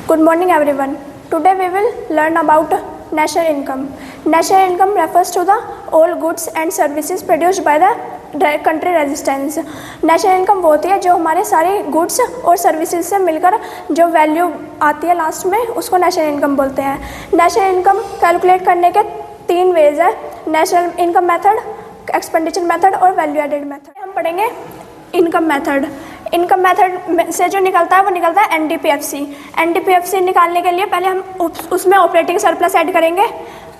Good morning everyone. Today we will learn about national income. National income refers to the all goods and services produced by the country resistance. National income वो होती है जो हमारे सारे goods और services से मिलकर जो वैल्यू आती है लास्ट में, उसको नेशनल इनकम बोलते हैं. नेशनल इनकम कैलकुलेट करने के 3 वेज है: national income method, expenditure method और वैल्यू एडेड मेथड. हम पढ़ेंगे इनकम मेथड. इनकम मेथड से जो निकलता है वो निकलता है एनडीपीएफसी. एनडीपीएफसी निकालने के लिए पहले हम उसमें ऑपरेटिंग सरप्लस ऐड करेंगे,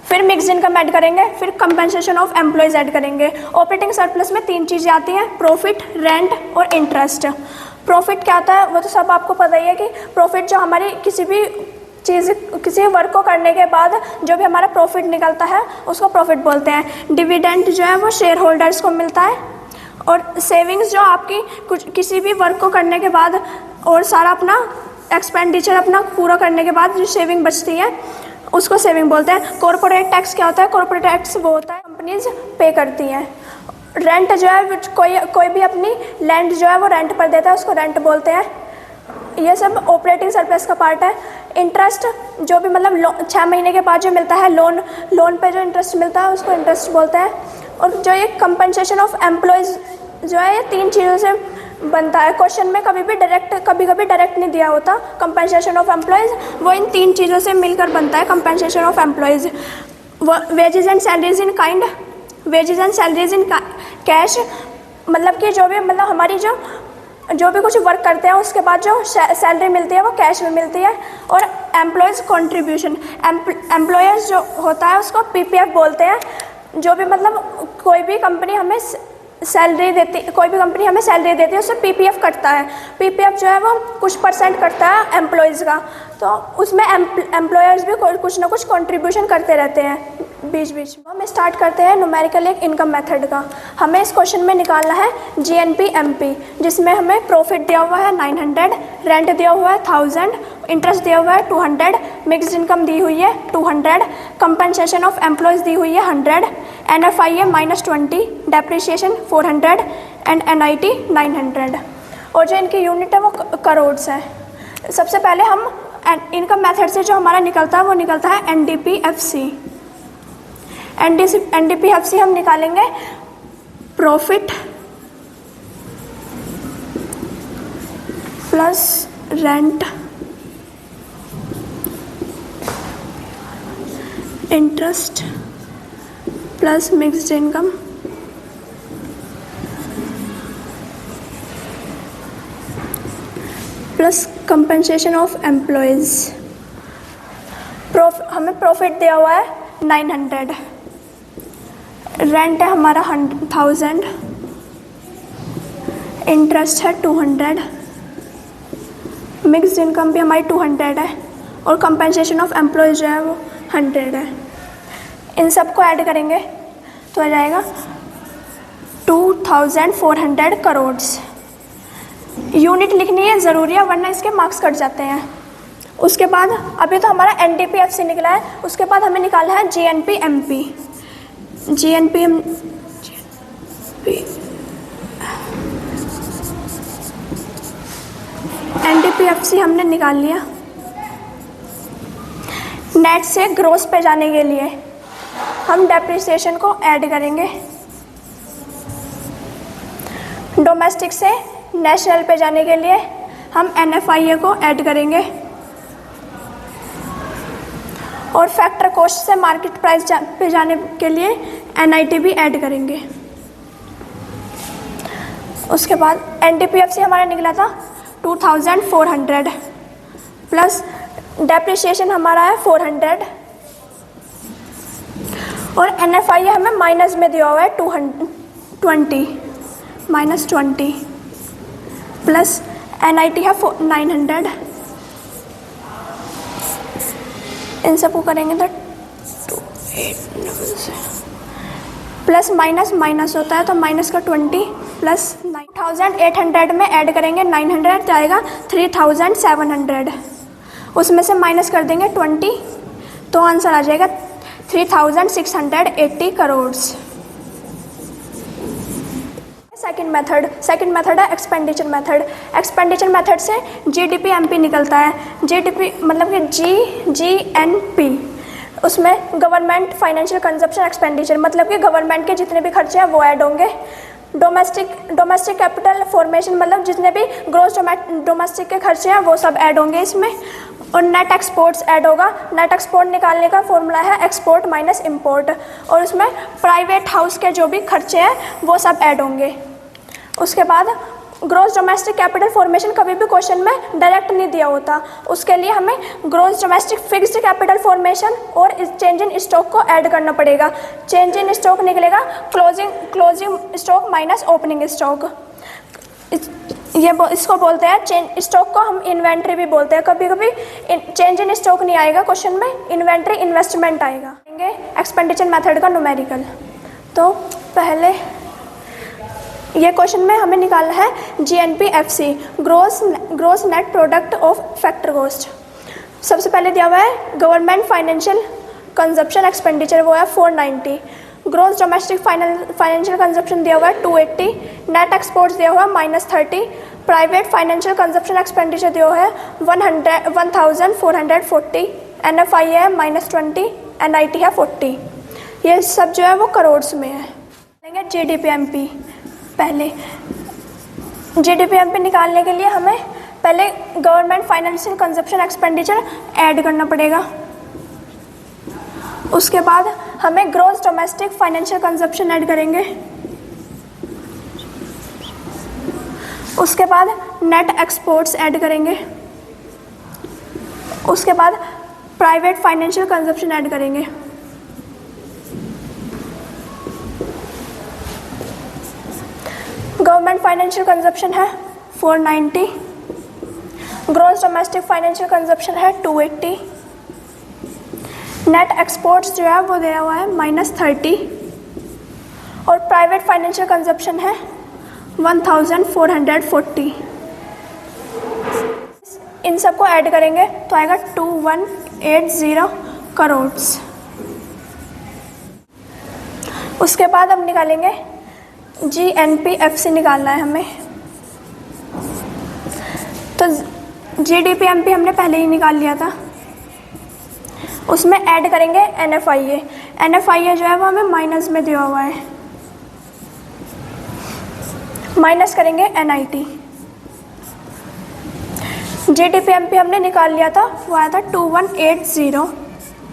फिर मिक्स्ड इनकम ऐड करेंगे, फिर कंपनसेशन ऑफ एम्प्लॉयज ऐड करेंगे. ऑपरेटिंग सरप्लस में 3 चीज़ें आती हैं: प्रॉफिट, रेंट और इंटरेस्ट. प्रॉफिट क्या होता है वो तो सब आपको पता ही है कि प्रॉफिट जो हमारी किसी भी चीज़, किसी वर्क को करने के बाद जो भी हमारा प्रॉफिट निकलता है उसको प्रॉफिट बोलते हैं. डिविडेंड जो है वो शेयर होल्डर्स को मिलता है. और सेविंग्स जो आपकी कुछ किसी भी वर्क को करने के बाद और सारा अपना एक्सपेंडिचर अपना पूरा करने के बाद जो सेविंग बचती है उसको सेविंग बोलते हैं. कॉर्पोरेट टैक्स क्या होता है? कॉर्पोरेट टैक्स वो होता है कंपनीज पे करती हैं. रेंट जो है कोई भी अपनी लैंड जो है वो रेंट पर देता है, उसको रेंट बोलते हैं. ये सब ऑपरेटिंग सरप्लस का पार्ट है. इंटरेस्ट जो भी मतलब 6 महीने के बाद जो मिलता है लोन पे जो इंटरेस्ट मिलता है उसको इंटरेस्ट बोलते हैं. और जो ये कंपनसेशन ऑफ एम्प्लॉयज़ जो है ये 3 चीज़ों से बनता है. क्वेश्चन में कभी कभी डायरेक्ट नहीं दिया होता कंपनसेशन ऑफ एम्प्लॉयज़, वो इन 3 चीज़ों से मिलकर बनता है compensation of employees. Wages and salaries in kind, wages and salaries in cash, मतलब कि जो भी मतलब हमारी जो भी कुछ वर्क करते हैं उसके बाद जो सैलरी मिलती है वो कैश में मिलती है. और एम्प्लॉयज़ कॉन्ट्रीब्यूशन, एम्प्लॉयर्स जो होता है उसको पीपीएफ बोलते हैं. जो भी मतलब कोई भी कंपनी हमें सैलरी देती है उससे पीपीएफ कटता है. पीपीएफ जो है वो कुछ परसेंट कटता है एम्प्लॉयज़ का, तो उसमें एम्प्लॉयर्स भी कुछ ना कुछ कंट्रीब्यूशन करते रहते हैं बीच में. हम स्टार्ट करते हैं न्यूमेरिकल एक इनकम मेथड का. हमें इस क्वेश्चन में निकालना है जीएनपी, जिसमें हमें प्रॉफिट दिया हुआ है 900, रेंट दिया हुआ है 1000, इंटरेस्ट दिया हुआ है 200, मिक्स्ड इनकम दी हुई है 200, कंपनसेशन ऑफ एम्प्लॉयज़ दी हुई है 100, एनएफआई है -20, डेप्रिसिएशन 400 एंड एनआईटी 900. और जो इनकी यूनिट है वो करोड्स है. सबसे पहले हम इनकम मेथड से जो हमारा निकलता है वो निकलता है एनडीपीएफसी. एनडीपीएफसी हम निकालेंगे profit plus rent, interest plus mixed income plus compensation of employees. हमें प्रॉफिट दिया हुआ है 900, रेंट है हमारा 1000, इंटरेस्ट है 200, मिक्स्ड इनकम भी हमारी 200 है और कंपनसेशन ऑफ एम्प्लॉयज़ जो है वो 100 है. इन सबको ऐड करेंगे तो आ जाएगा 2400 करोड्स. यूनिट लिखनी है ज़रूरी है वरना इसके मार्क्स कट जाते हैं. उसके बाद अभी तो हमारा एनडीपीएफसी निकला है, उसके बाद हमें निकालना है जीएनपी. एनडीपीएफसी हमने निकाल लिया. नेट से ग्रोस पे जाने के लिए हम डेप्रिसिएशन को ऐड करेंगे. डोमेस्टिक से नेशनल पे जाने के लिए हम एनएफआईए को ऐड करेंगे. और फैक्टर कॉस्ट से मार्केट प्राइस पे जाने के लिए एनआईटी भी ऐड करेंगे. उसके बाद एनडीपीएफसी हमारा निकला था 2400 प्लस डेप्रिसिएशन हमारा है 400 और एनएफआईए हमें माइनस में दिया हुआ है 20 प्लस एनआईटी है 900. इन सबको करेंगे तो 28 प्लस माइनस होता है तो माइनस का 20 प्लस 9800 में ऐड करेंगे 900 जाएगा 3700. उसमें से माइनस कर देंगे 20 तो आंसर आ जाएगा 3680 करोड़. सेकंड मेथड है एक्सपेंडिचर मेथड। एक्सपेंडिचर मेथड से GDP-MP निकलता है। GDP मतलब कि GNP, उसमें गवर्नमेंट फाइनेंशियल कंजप्शन एक्सपेंडिचर मतलब कि गवर्नमेंट के जितने भी खर्चे हैं वो ऐड होंगे। डोमेस्टिक कैपिटल फॉर्मेशन मतलब जितने भी ग्रोस डोमेस्टिक के खर्चे हैं वो सब ऐड होंगे इसमें। और नेट एक्सपोर्ट्स ऐड होगा। नेट एक्सपोर्ट निकालने का फॉर्मूला है एक्सपोर्ट माइनस इंपोर्ट, और उसमें प्राइवेट हाउस के जो भी खर्चे हैं वो सब ऐड होंगे। उसके बाद ग्रोस डोमेस्टिक कैपिटल फॉर्मेशन कभी भी क्वेश्चन में डायरेक्ट नहीं दिया होता, उसके लिए हमें gross domestic fixed capital formation और चेंज इन स्टॉक को ऐड करना पड़ेगा। चेंज इन स्टॉक निकलेगा closing stock minus opening stock. इसको बोलते हैं चेंज स्टॉक को हम इन्वेंट्री भी बोलते हैं। कभी कभी चेंज इन स्टॉक नहीं आएगा क्वेश्चन में, इन्वेंट्री इन्वेस्टमेंट आएगा। एक्सपेंडिचर मेथड का न्यूमेरिकल। तो पहले ये क्वेश्चन में हमें निकालना है GNP-FC, gross net product of factor cost. सबसे पहले दिया हुआ है गवर्नमेंट फाइनेंशियल कंजप्शन एक्सपेंडिचर, वो है 490। ग्रोस डोमेस्टिक फाइनेंशियल कंजप्शन दिया हुआ है 280। नेट एक्सपोर्ट्स दिया हुआ है -30। प्राइवेट फाइनेंशियल कंजप्शन एक्सपेंडिचर दिया हुआ है 1440। NFI है -20, NIT है 40। ये सब जो है वो करोड़ में है। GDP-MP। पहले GDP-MP निकालने के लिए हमें पहले government financial consumption expenditure add करना पड़ेगा। उसके बाद हमें gross domestic financial consumption add करेंगे। उसके बाद नेट एक्सपोर्ट्स ऐड करेंगे। उसके बाद प्राइवेट फाइनेंशियल कंजप्शन ऐड करेंगे। गवर्नमेंट फाइनेंशियल कंजप्शन है 490। ग्रोस डोमेस्टिक फाइनेंशियल कंजप्शन है 280। नेट एक्सपोर्ट्स जो है वो दिया हुआ है -30। और प्राइवेट फाइनेंशियल कंजप्शन है 1440। इन सबको ऐड करेंगे तो आएगा 2180 करोड़। उसके बाद हम निकालेंगे GNP-FC निकालना है हमें। तो GDP-MP हमने पहले ही निकाल लिया था, उसमें ऐड करेंगे NFIA। NFIA जो है वो हमें माइनस में दिया हुआ है, माइनस करेंगे NIT। GDP-MP हमने निकाल लिया था, वो आया था 2180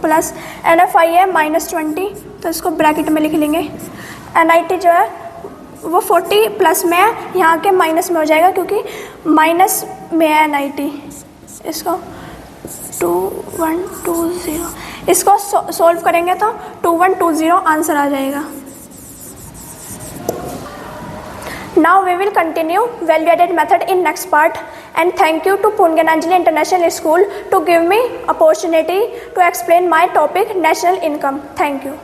प्लस NFIA -20, तो इसको ब्रैकेट में लिख लेंगे। NIT जो है वो 40 प्लस में है, यहाँ के माइनस में हो जाएगा क्योंकि माइनस में है NIT। इसको 2120, इसको सॉल्व करेंगे तो 2120 आंसर आ जाएगा। Now we will continue value-added method in next part, and thank you to Pungananjali International School to give me opportunity to explain my topic national income. Thank you.